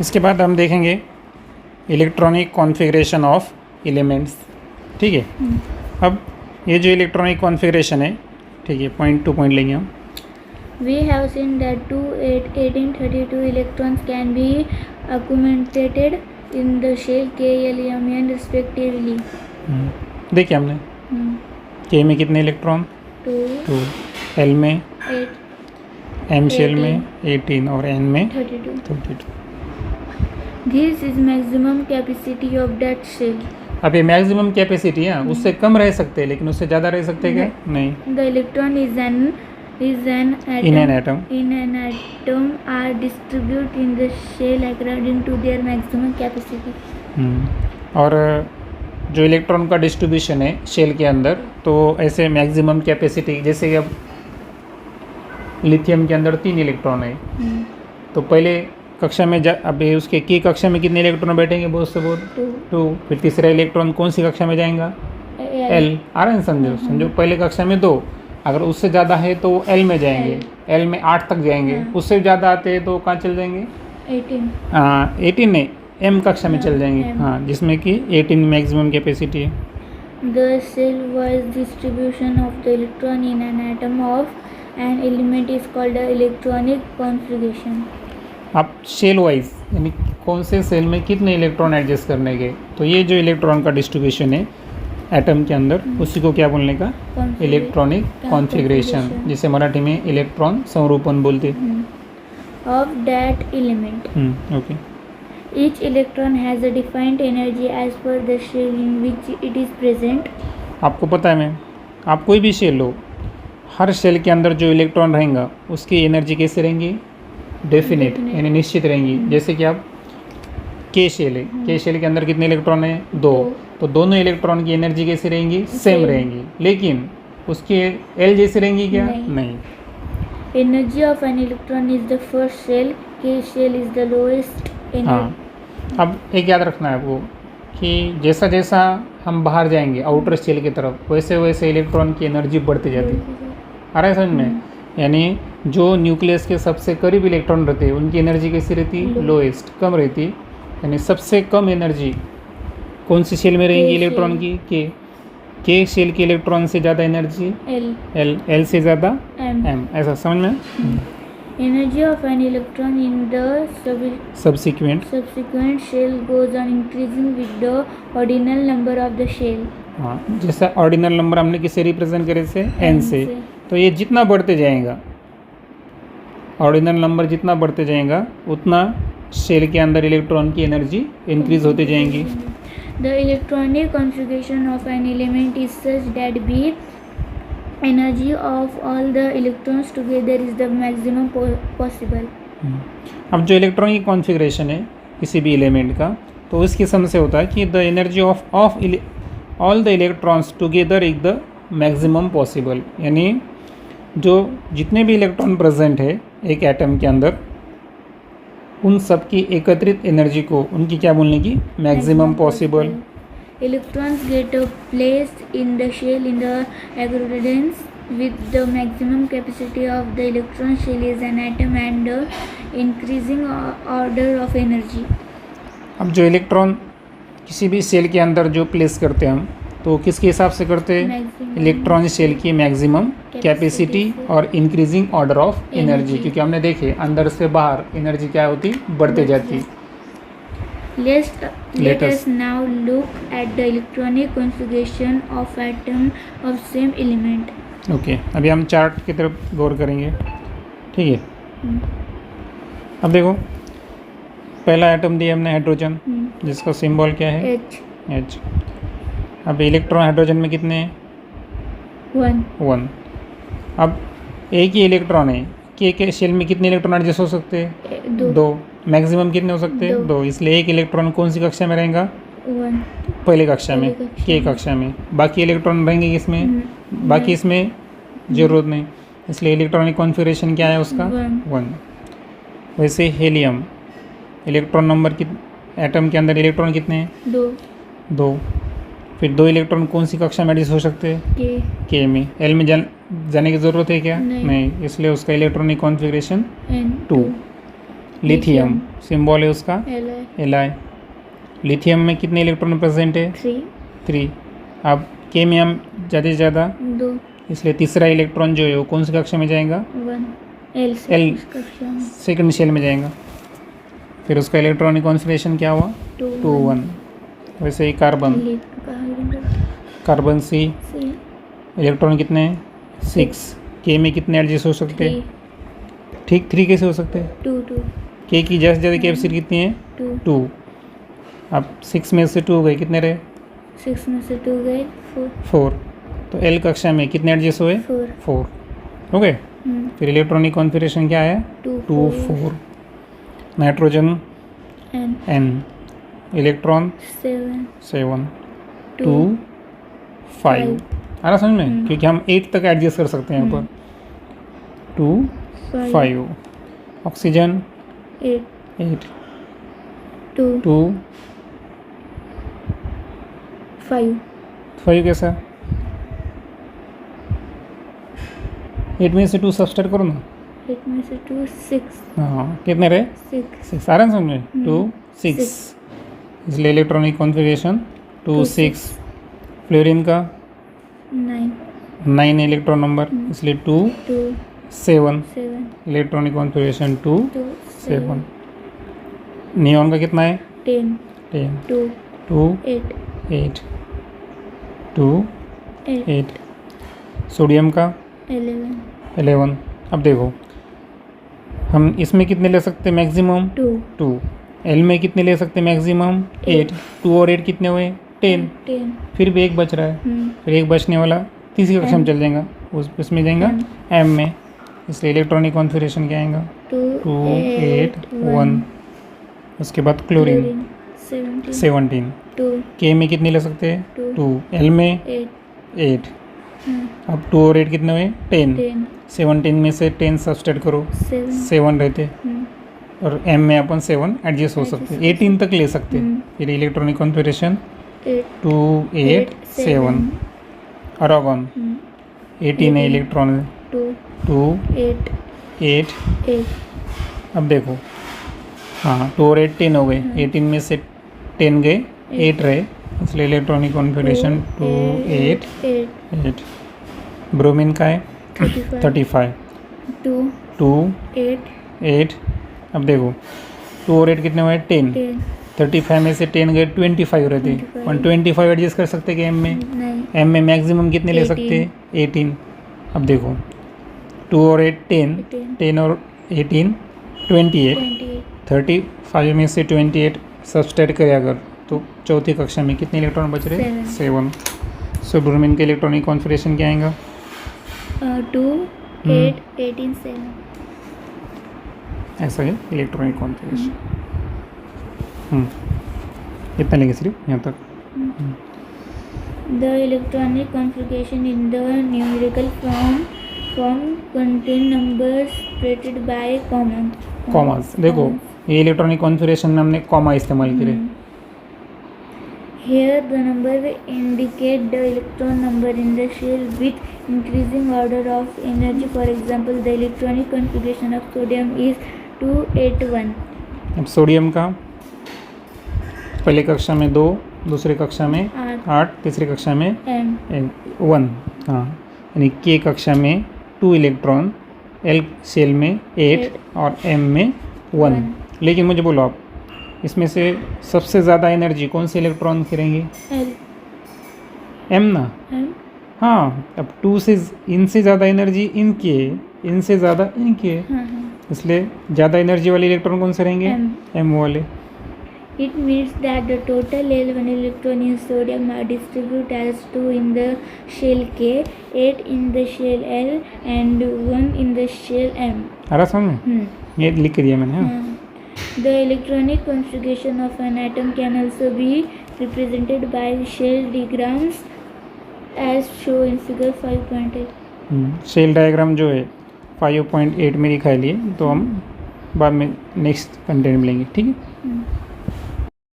इसके बाद हम देखेंगे इलेक्ट्रॉनिक कॉन्फ़िगरेशन ऑफ एलिमेंट्स। ठीक है, अब ये जो इलेक्ट्रॉनिक कॉन्फ़िगरेशन है, ठीक है, पॉइंट टू पॉइंट लेंगे हम। We have seen that 1832 electrons can be accumulated in the shell K, L, M, N respectively. देखिए हमने K में कितने इलेक्ट्रॉन, 2, L में 8, M शेल में 18 और N में 32. This is maximum capacity of that shell. अब ये मैक्सिमम कैपेसिटी है, उससे कम रह सकते हैं लेकिन उससे ज़्यादा रह सकते हैं क्या? नहीं। The electron is an atom. In an atom are distributed in the shell according to their maximum capacity. और जो इलेक्ट्रॉन का डिस्ट्रीब्यूशन है शेल के अंदर, तो ऐसे मैक्सिमम कैपेसिटी, जैसे कि अब लिथियम के अंदर 3 इलेक्ट्रॉन है, तो पहले कक्षा में अभी उसके की कक्षा में कितने इलेक्ट्रॉन बैठेंगे? बहुत से बहुत 2। फिर तीसरा इलेक्ट्रॉन कौन सी कक्षा में जाएगा? L। आ रहा है समझो पहले कक्षा में 2, अगर उससे ज़्यादा है तो L में जाएंगे, L में 8 तक जाएंगे, उससे ज़्यादा आते हैं तो कहाँ चल जाएंगे? 18 नहीं, M कक्षा में चल जाएंगे, हाँ, जिसमें कि 18 मैक्सिमम कैपेसिटी है। The cell-wise distribution of the electron in an atom of an element is called the electronic configuration. अब सेल वाइज यानी कौन से सेल में कितने इलेक्ट्रॉन एडजस्ट करने के, तो ये जो इलेक्ट्रॉन का डिस्ट्रीब्यूशन है एटम के अंदर, उसी को क्या बोलने का? इलेक्ट्रॉनिक कॉन्फ़िगरेशन, जिसे मराठी में इलेक्ट्रॉन संरूपण बोलते हैं। Of that element. Okay. Each electron has a defined energy as per the shell in which it is present. आपको पता है, मैं आप कोई भी शेल लो, हर शेल के अंदर जो इलेक्ट्रॉन रहेंगे उसकी एनर्जी कैसे रहेंगी? डेफिनेट यानी निश्चित रहेंगी। जैसे कि आप के शेल है, के शेल के अंदर कितने इलेक्ट्रॉन है? 2, तो दोनों इलेक्ट्रॉन की एनर्जी कैसी रहेंगी? सेम रहेंगी, लेकिन उसकी एल जैसी रहेंगी क्या? नहीं। Energy of an electron is the first shell, K shell is the lowest energy. हाँ, अब एक याद रखना है आपको कि जैसा जैसा हम बाहर जाएंगे आउटर शेल की तरफ, वैसे वैसे इलेक्ट्रॉन की एनर्जी बढ़ती जाती है। आ रहा है समझ में? यानी जो न्यूक्लियस के सबसे करीब इलेक्ट्रॉन रहते हैं उनकी एनर्जी कैसी रहती? लोएस्ट, कम रहती। यानी सबसे कम एनर्जी कौन सी शेल में रहेंगी इलेक्ट्रॉन की? के शेल के इलेक्ट्रॉन से ज़्यादा एनर्जी L से ज़्यादा M। ऐसा समझ में? Energy of an electron in the subsequent shell goes on increasing with the ordinal number of the shell. हाँ, जैसा ऑर्डिनल नंबर हमने किसे रिप्रेजेंट करे से? N से। तो ये जितना बढ़ते जाएगा, ऑर्डिनल नंबर जितना बढ़ते जाएगा, उतना शेल के अंदर इलेक्ट्रॉन की एनर्जी इंक्रीज होती जाएंगी। The electronic configuration of an element is such that the energy of all the electrons together is the maximum possible. अब जो इलेक्ट्रॉन की कॉन्फ़िगरेशन है किसी भी एलिमेंट का, तो उस किस्म से होता है कि the energy of all the electrons together is the maximum possible. यानी जो जितने भी इलेक्ट्रॉन प्रेजेंट है एक एटम के अंदर, उन सब की एकत्रित एनर्जी को उनकी क्या बोलने की? Maximum possible. Electrons get placed in the shell in the accordance with the maximum capacity of the electron shell is an atom and the increasing order of energy. अब जो इलेक्ट्रॉन किसी भी सेल के अंदर जो प्लेस करते हैं हम, तो किसके हिसाब से करते हैं? इलेक्ट्रॉन शेल की मैक्सिमम कैपेसिटी और इंक्रीजिंग ऑर्डर ऑफ एनर्जी, क्योंकि हमने देखे अंदर से बाहर एनर्जी क्या होती? बढ़ते जाती। Let us now look at the electronic configuration of atom of same element. Okay, अभी हम चार्ट की तरफ गौर करेंगे। ठीक है, अब देखो पहला एटम दिया हमने हाइड्रोजन, जिसका सिंबल क्या है? H। अब इलेक्ट्रॉन हाइड्रोजन में कितने हैं? 1। अब एक ही इलेक्ट्रॉन है, के शेल में कितने इलेक्ट्रॉन एडजस्ट हो सकते हैं? 2। मैक्सिमम कितने हो सकते हैं? 2। इसलिए एक इलेक्ट्रॉन कौन सी कक्षा में रहेगा? 1। पहले कक्षा में, के कक्षा में। बाकी इलेक्ट्रॉन रहेंगे किसमें? बाकी इसमें ज़रूरत नहीं, इसलिए इलेक्ट्रॉनिक कॉन्फ़िगरेशन क्या है उसका? 1। वैसे हीलियम इलेक्ट्रॉन नंबर एटम के अंदर इलेक्ट्रॉन कितने हैं? 2। फिर 2 इलेक्ट्रॉन कौन सी कक्षा में एडजस्ट हो सकते हैं? के में। एल में जाने की ज़रूरत है क्या? नहीं, इसलिए उसका इलेक्ट्रॉनिक कॉन्फ़िगरेशन 2। लिथियम, सिंबल है उसका Li Li। लिथियम में कितने इलेक्ट्रॉन प्रेजेंट है? 3। अब के में हम ज़्यादा से ज़्यादा 2 इसलिए तीसरा इलेक्ट्रॉन जो है वो कौन सी कक्षा में जाएगा? 1 L L कक्षा में सेकंड शेल में जाएगा। फिर उसका इलेक्ट्रॉनिक कॉन्फिगरेशन क्या हुआ? 2 1। वैसे ही कार्बन, कार्बन सी इलेक्ट्रॉन कितने हैं? 6। के में कितने एडजस्ट हो सकते हैं? ठीक 3 कैसे हो सकते हैं? 2 के की ज़्यादा से ज़्यादा कैपेसिटी कितनी है? 2। अब 6 में से 2 गए, कितने रहे? 6 में से 2 गए 4। तो एल कक्षा में कितने एडजस्ट हुए? 4 हो गए। फिर इलेक्ट्रॉनिक कॉन्फिगरेशन क्या है? 2 4। Nitrogen N, electron 7 2 5। आ रहा समझ में? क्योंकि हम 8 तक एडजस्ट कर सकते हैं यहाँ पर। 2 5। ऑक्सीजन 8 2 5 कैसा? 8 में से 2 सब्सट्रैक्ट करो ना। 8 में से 2 6 हाँ कितने रहे? 6 आ रहा है समझ में? 2 6 इसलिए इलेक्ट्रॉनिक कॉन्फिगरेशन 2 6। फ्लोरीन का 9 इलेक्ट्रॉन नंबर, इसलिए 2 7 इलेक्ट्रॉनिक कॉन्फिगरेशन 2 7। नियॉन का कितना है? 10 2 8 2 8। सोडियम का 11। अब देखो हम इसमें कितने ले सकते हैं मैक्सिमम? 2। एल में कितने ले सकते हैं मैक्सिमम? 8। 2 और 8 कितने हुए? 10। फिर भी एक बच रहा है। फिर एक बचने वाला तीसरी कक्षा में चल जाएगा, उसमें जाएगा एम में। इसलिए इलेक्ट्रॉनिक कॉन्फिगरेशन क्या आएगा? 2 8 1। उसके बाद क्लोरीन 17। के में कितने ले सकते हैं? 2। एल में 8। अब 2 और 8 कितने हुए? 10। 17 में से 10 सब्सट्रैक्ट करो, 7 रहते। और एम में अपन 7 एडजस्ट हो सकते हैं, 18 तक ले सकते हैं। फिर इलेक्ट्रॉनिक कॉन्फिगरेशन 2 8 7। आर्गन 18 है इलेक्ट्रॉन, 2 8। अब देखो हाँ 2 और 8 10 हो गए, 18 में से 10 गए 8 रहे, इसलिए इलेक्ट्रॉनिक कॉन्फिगरेशन 2 8 8। ब्रोमीन का है 35। 2 8। अब देखो 2 और 8 कितने हुए? 10। 35 में से 10 गए 25 रहते। 125 एडजस्ट कर सकते कि एम में? एम में मैक्सिमम कितने ले सकते हैं? 18। अब देखो 2 और 8 10 और 18 28। 35 में से 28 सब्सट्रैक्ट करें अगर तो चौथी कक्षा में कितने इलेक्ट्रॉन बच रहे? 7। सो ब्रोमीन के इलेक्ट्रॉनिक कॉन्फिगरेशन क्या आएगा? 2 8 18 7। ऐसा है इलेक्ट्रॉनिक कॉन्फिगरेशन। इतना लेंगे सिर्फ यहाँ तक। The electronic configuration in the numerical form contain numbers separated by commas. देखो ये इलेक्ट्रॉनिक कॉन्फिगरेशन में हमने कॉमा इस्तेमाल करे। Here the number indicate the electron number in the shell with increasing order of energy. For example, the electronic configuration of sodium is 281. अब sodium का पहली कक्षा में 2, दूसरी कक्षा में 8, तीसरी कक्षा में 1। हाँ यानी के कक्षा में 2 इलेक्ट्रॉन, एल शेल में 8 और एम में 1। लेकिन मुझे बोलो आप इसमें से सबसे ज़्यादा एनर्जी कौन से इलेक्ट्रॉन की रहेंगी? एम ना। हाँ अब 2 से इनसे ज़्यादा एनर्जी इनकी है, इनसे ज़्यादा इनकी है, इसलिए ज़्यादा एनर्जी वाले इलेक्ट्रॉन कौन से रहेंगे? एम वाले। It means that the total L1 electron in sodium are distributed as 2 in the shell K, 8 in the shell L and 1 in the shell M. आ रहा समझ में? ये लिख के दिया मैंने। हाँ The electronic configuration of an atom can also be represented by shell diagrams as shown in figure 5.8. Shell diagram जो है 5.8 में दिखाई लिए, तो हम बाद में नेक्स्ट कंटेंट में लेंगे, ठीक है।